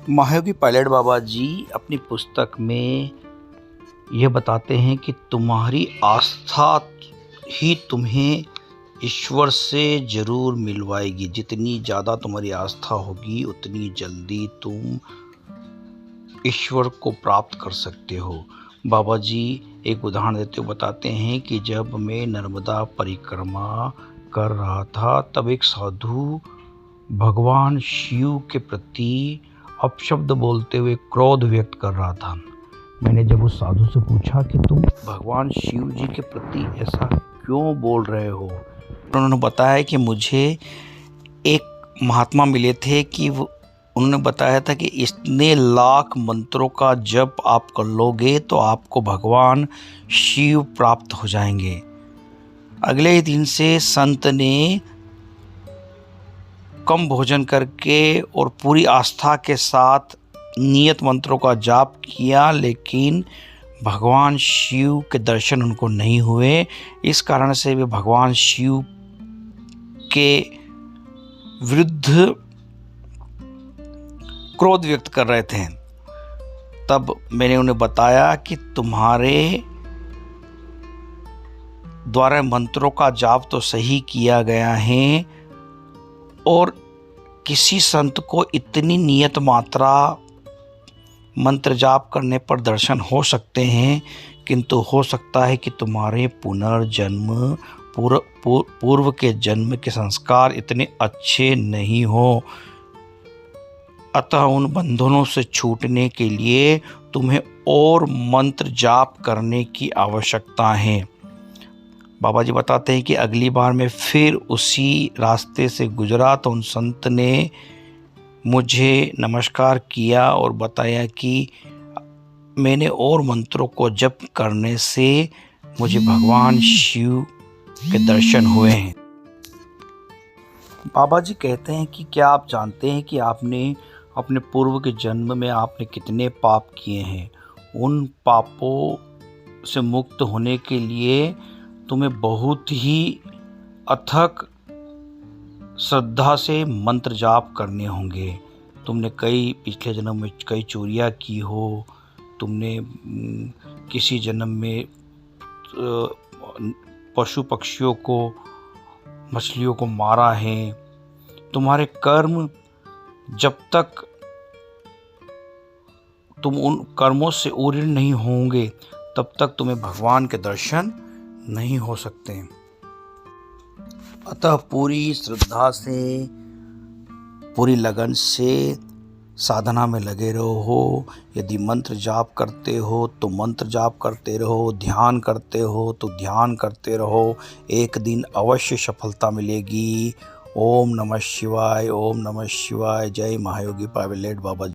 महायोगी पायलट बाबा जी अपनी पुस्तक में यह बताते हैं कि तुम्हारी आस्था ही तुम्हें ईश्वर से ज़रूर मिलवाएगी। जितनी ज़्यादा तुम्हारी आस्था होगी उतनी जल्दी तुम ईश्वर को प्राप्त कर सकते हो। बाबा जी एक उदाहरण देते हुए बताते हैं कि जब मैं नर्मदा परिक्रमा कर रहा था तब एक साधु भगवान शिव के प्रति अपशब्द बोलते हुए क्रोध व्यक्त कर रहा था। मैंने जब उस साधु से पूछा कि तुम भगवान शिव जी के प्रति ऐसा क्यों बोल रहे हो, उन्होंने बताया कि मुझे एक महात्मा मिले थे कि उन्होंने बताया था कि इतने लाख मंत्रों का जप आप कर लोगे तो आपको भगवान शिव प्राप्त हो जाएंगे। अगले ही दिन से संत ने कम भोजन करके और पूरी आस्था के साथ नियत मंत्रों का जाप किया, लेकिन भगवान शिव के दर्शन उनको नहीं हुए। इस कारण से वे भगवान शिव के विरुद्ध क्रोध व्यक्त कर रहे थे। तब मैंने उन्हें बताया कि तुम्हारे द्वारा मंत्रों का जाप तो सही किया गया है और किसी संत को इतनी नियत मात्रा मंत्र जाप करने पर दर्शन हो सकते हैं, किंतु हो सकता है कि तुम्हारे पुनर्जन्म पूर्व के जन्म के संस्कार इतने अच्छे नहीं हो। अतः उन बंधनों से छूटने के लिए तुम्हें और मंत्र जाप करने की आवश्यकता है। बाबा जी बताते हैं कि अगली बार मैं फिर उसी रास्ते से गुजरा तो उन संत ने मुझे नमस्कार किया और बताया कि मैंने और मंत्रों को जप करने से मुझे भगवान शिव के दर्शन हुए हैं। बाबा जी कहते हैं कि क्या आप जानते हैं कि आपने अपने पूर्व के जन्म में आपने कितने पाप किए हैं। उन पापों से मुक्त होने के लिए तुम्हें बहुत ही अथक श्रद्धा से मंत्र जाप करने होंगे। तुमने पिछले जन्म में कई चोरियां की हो, तुमने किसी जन्म में पशु पक्षियों को, मछलियों को मारा है। तुम्हारे कर्म जब तक तुम उन कर्मों से उऋण नहीं होंगे तब तक तुम्हें भगवान के दर्शन नहीं हो सकते। अतः पूरी श्रद्धा से, पूरी लगन से साधना में लगे रहो। यदि मंत्र जाप करते हो तो मंत्र जाप करते रहो, ध्यान करते हो तो ध्यान करते रहो। एक दिन अवश्य सफलता मिलेगी। ओम नमः शिवाय, ओम नमः शिवाय। जय महायोगी पायलट बाबा।